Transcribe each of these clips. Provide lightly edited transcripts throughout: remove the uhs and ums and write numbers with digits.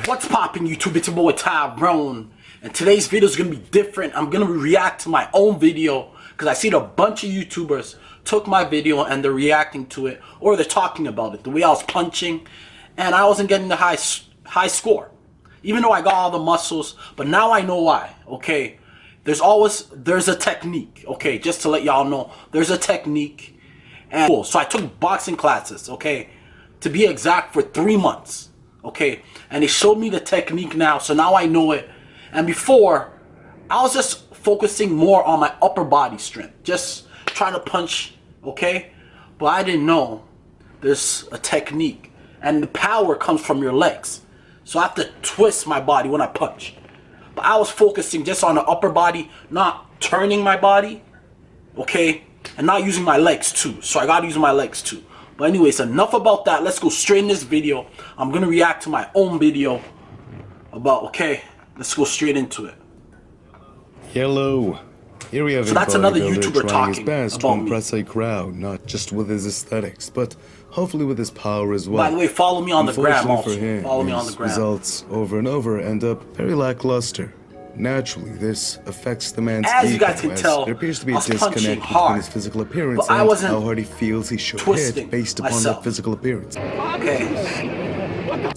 What's poppin' YouTube? It's your boy Tyrone, and today's video is gonna be different. I'm gonna react to my own video because I seen a bunch of YouTubers took my video and they're reacting to it, or they're talking about it. The way I was punching, and I wasn't getting the high score, even though I got all the muscles. But now I know why. Okay, there's a technique. Okay, just to let y'all know, there's a technique. And cool. So I took boxing classes. Okay, to be exact, for 3 months. Okay, and they showed me the technique now, so now I know it. And before, I was just focusing more on my upper body strength, just trying to punch, okay? But I didn't know there's a technique, and the power comes from your legs. So I have to twist my body when I punch. But I was focusing just on the upper body, not turning my body, okay? And not using my legs too, so I gotta use my legs too. But anyways, enough about that. Let's go straight in this video. I'm gonna react to my own video about, okay, let's go straight into it. Hello. Here we have so that's another YouTuber trying his talking best about to impress a crowd, not just with his aesthetics, but hopefully with his power as well. By the way, follow me on the gram also. For him, follow me on the gram. Results over and over end up very lackluster. Naturally, this affects the man's as ego, you guys can tell, there appears to be a disconnect between his physical appearance and how hard he feels he should hit based upon that physical appearance. Okay.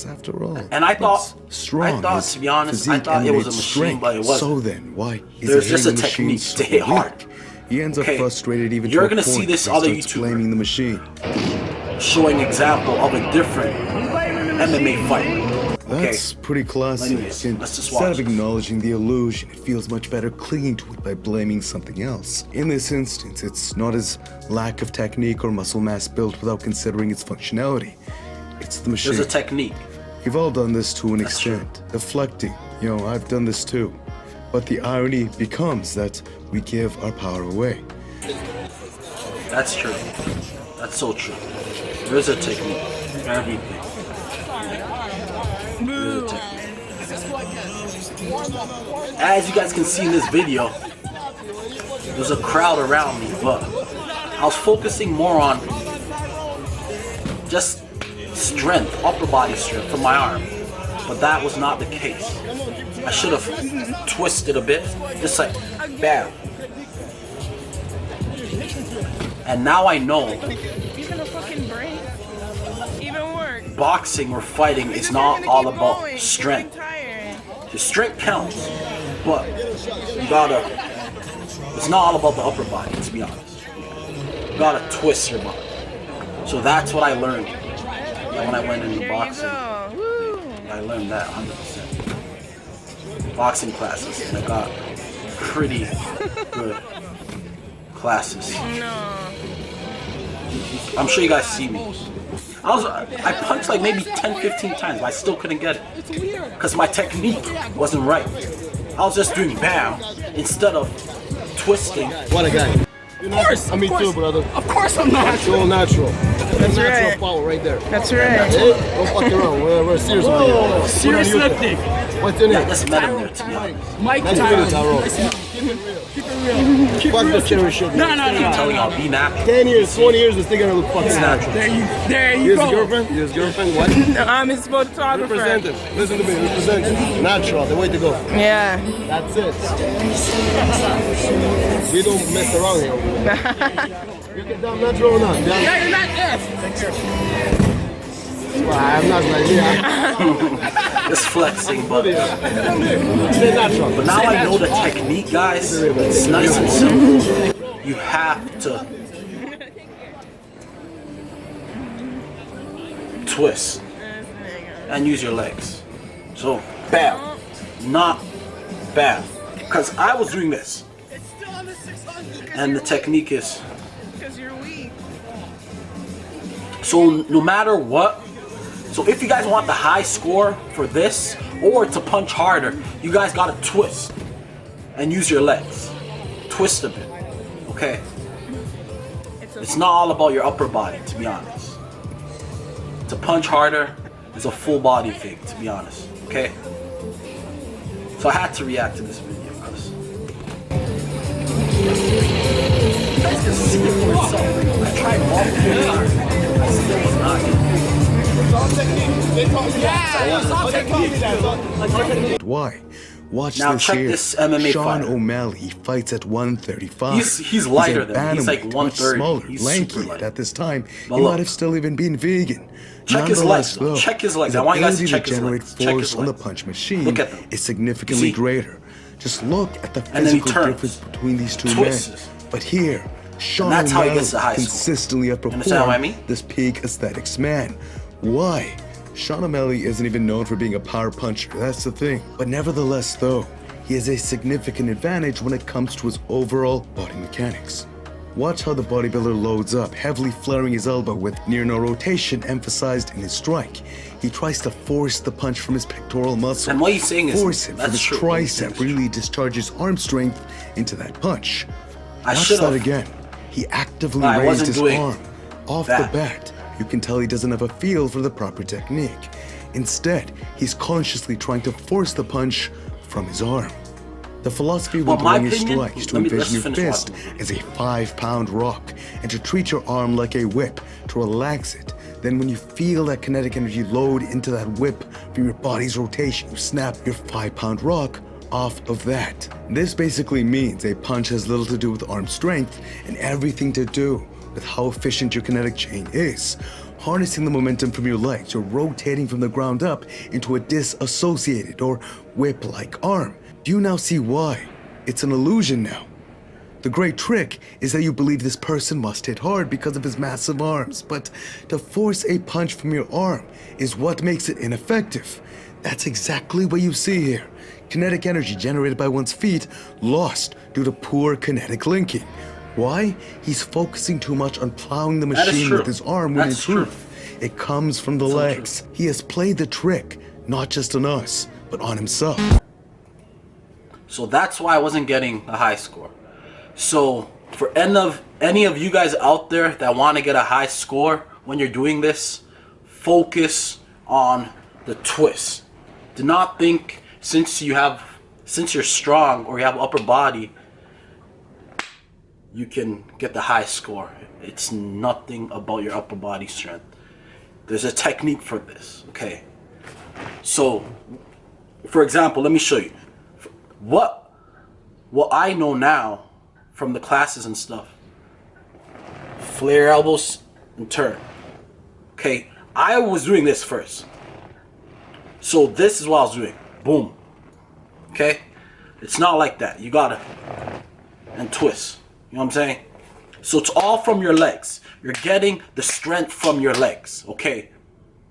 After all, and I thought, strong, to be honest, I thought it was a machine, but it wasn't. So then, why is there's just a technique to hit hard? He ends up frustrated even You're to a gonna point see this other YouTuber blaming the machine, showing example of a different MMA fight. That's pretty classic. Anyways, instead of acknowledging the illusion, it feels much better clinging to it by blaming something else. In this instance, it's not his lack of technique or muscle mass built without considering its functionality. It's the machine. There's a technique. We've all done this to an extent. Deflecting, I've done this too. But the irony becomes that we give our power away. That's true. That's so true. There's a technique for everything. As you guys can see in this video, there's a crowd around me, but I was focusing more on just strength, upper body strength from my arm, but that was not the case. I should have twisted a bit, just like bam. And now I know boxing or fighting is not all about strength. The strength counts, but it's not all about the upper body, to be honest. You gotta twist your body. So that's what I learned when I went into boxing. I learned that 100%. Boxing classes, and I got pretty good classes. I'm sure you guys see me. I punched like maybe 10-15 times, but I still couldn't get it because my technique wasn't right. I was just doing bam instead of twisting. What a guy. Of course, me too, brother. Of course I'm natural. Natural. That's natural right. power right there. That's right. Don't fuck around. We're serious with you. Serious lifting. What's your name? I just met him there, to be honest. Mike Tyrone. Fuck the cherry shit. No. I'm telling y'all, be natural. 10 years, 20 years, this thing gonna look fucking natural. There you Here's go. his girlfriend? Here's girlfriend? What? No, I'm his photographer. Represent it. Listen to me. Represent it. Natural. The way to go. Yeah. That's it. We don't mess around here. You get down natural or not? Yeah, you're not this. Well, I'm not like Just flexing, but natural. now I know the technique, guys. It's nice and simple. You have to twist and use your legs. So bam, not bam. Because I was doing this, and the technique is. So no matter what. So if you guys want the high score for this, or to punch harder, you guys gotta twist and use your legs. Twist a bit, okay? It's not all about your upper body, to be honest. To punch harder is a full body thing, to be honest, okay? So I had to react to this video, because you guys can see it for yourself. I tried multiple times. I still was not getting it. Why? Watch Now this check here. this MMA Sean fighter. O'Malley fights at 135. He's lighter a than me. He's like bantamweight, 130. much smaller, He's lanky, super light. and at this time, But he look, might have still even been vegan. check his Nonetheless, legs, though. though, Check his legs. his I want you guys to ability check his generate legs. Check his force on the legs. punch machine Look at them. is significantly See? greater. Just look at the And then he physical turns. difference between these two Twists. men. But here, Sean that's how he O'Malley gets to high score. consistently Understand what I outperformed mean? this peak aesthetics man. Why? Sean O'Malley isn't even known for being a power puncher, that's the thing. But nevertheless though, he has a significant advantage when it comes to his overall body mechanics. Watch how the bodybuilder loads up, heavily flaring his elbow with near no rotation emphasized in his strike. He tries to force the punch from his pectoral muscle. And what he's saying is, force it from that's his true. What he's saying tricep, is true. really discharges arm strength into that punch. I Watch should've- that again. He actively I raised wasn't his doing arm. Off that. the bat, you can tell he doesn't have a feel for the proper technique. Instead, he's consciously trying to force the punch from his arm. The philosophy Well, when my throwing his opinion- strikes to let's envision your finish fist watching. as a 5-pound rock and to treat your arm like a whip to relax it. Then when you feel that kinetic energy load into that whip from your body's rotation, you snap your 5-pound rock off of that. This basically means a punch has little to do with arm strength and everything to do with how efficient your kinetic chain is. Harnessing the momentum from your legs, you're rotating from the ground up into a disassociated or whip-like arm. Do you now see why? It's an illusion now. The great trick is that you believe this person must hit hard because of his massive arms, but to force a punch from your arm is what makes it ineffective. That's exactly what you see here. Kinetic energy generated by one's feet lost due to poor kinetic linking. Why? He's focusing too much on plowing the That is machine true. with his arm when in That's true. truth, it comes from the legs. He has played the trick, not just on us, but on himself. So that's why I wasn't getting a high score. So for any of you guys out there that want to get a high score when you're doing this, focus on the twist. Do not think since you're strong or you have upper body, you can get the high score. It's nothing about your upper body strength. There's a technique for this, okay? So, for example, let me show you. What I know now from the classes and stuff. Flare elbows and turn. Okay, I was doing this first. So this is what I was doing. Boom. Okay? It's not like that. You gotta and twist. You know what I'm saying? So it's all from your legs. You're getting the strength from your legs. Okay?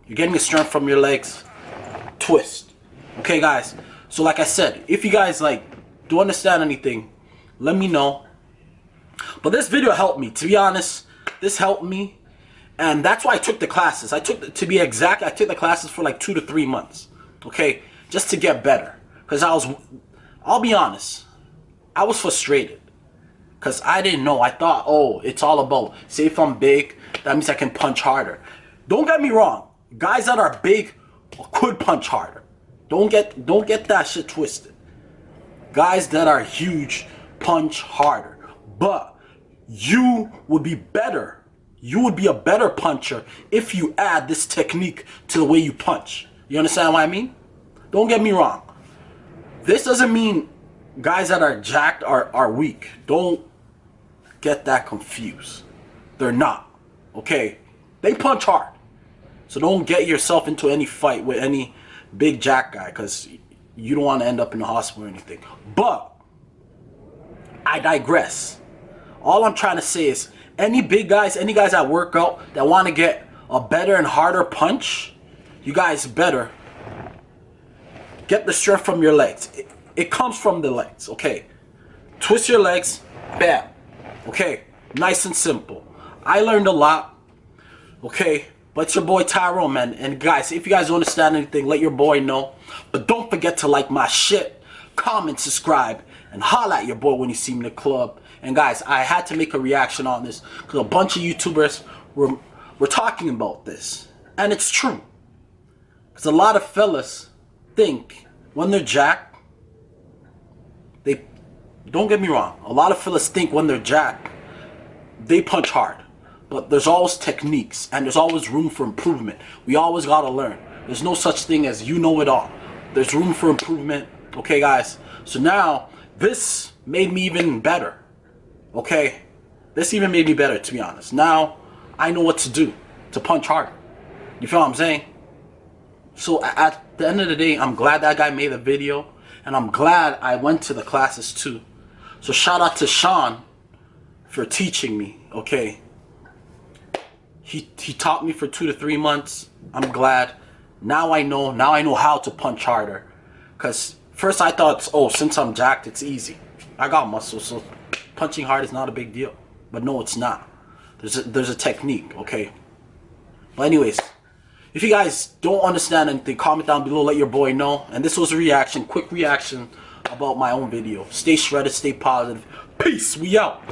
You're getting the strength from your legs. Twist. Okay, guys? So like I said, if you guys don't understand anything, let me know. But this video helped me. To be honest, this helped me. And that's why I took the classes. To be exact, I took the classes for like 2 to 3 months. Okay? Just to get better. Because I'll be honest, I was frustrated. Because I didn't know. I thought, oh, it's all about, say if I'm big, that means I can punch harder. Don't get me wrong. Guys that are big could punch harder. Don't get that shit twisted. Guys that are huge punch harder. But you would be better. You would be a better puncher if you add this technique to the way you punch. You understand what I mean? Don't get me wrong. This doesn't mean guys that are jacked are weak. Don't get that confused. They're not. Okay? They punch hard. So don't get yourself into any fight with any big jack guy, because you don't want to end up in the hospital or anything. But I digress. All I'm trying to say is any big guys, any guys that work out that want to get a better and harder punch, you guys better get the strength from your legs. It comes from the legs, okay? Twist your legs, bam. Okay, nice and simple. I learned a lot, okay? But it's your boy Tyrone, man. And guys, if you guys don't understand anything, let your boy know. But don't forget to like my shit, comment, subscribe, and holla at your boy when you see me in the club. And guys, I had to make a reaction on this because a bunch of YouTubers were talking about this. And it's true. Because a lot of fellas think when they're jacked, don't get me wrong, a lot of fellas think when they're jacked, they punch hard. But there's always techniques, and there's always room for improvement. We always gotta learn. There's no such thing as you know it all. There's room for improvement, okay guys? So now, this made me even better, okay? This even made me better, to be honest. Now, I know what to do to punch harder. You feel what I'm saying? So at the end of the day, I'm glad that guy made a video, and I'm glad I went to the classes too. So shout out to Sean for teaching me, okay? He taught me for 2 to 3 months. I'm glad. Now I know how to punch harder. Cause first I thought, oh, since I'm jacked, it's easy. I got muscles, so punching hard is not a big deal. But no, it's not. There's a technique, okay? But anyways, if you guys don't understand anything, comment down below, let your boy know. And this was a reaction, quick reaction about my own video. Stay shredded, stay positive. Peace, we out.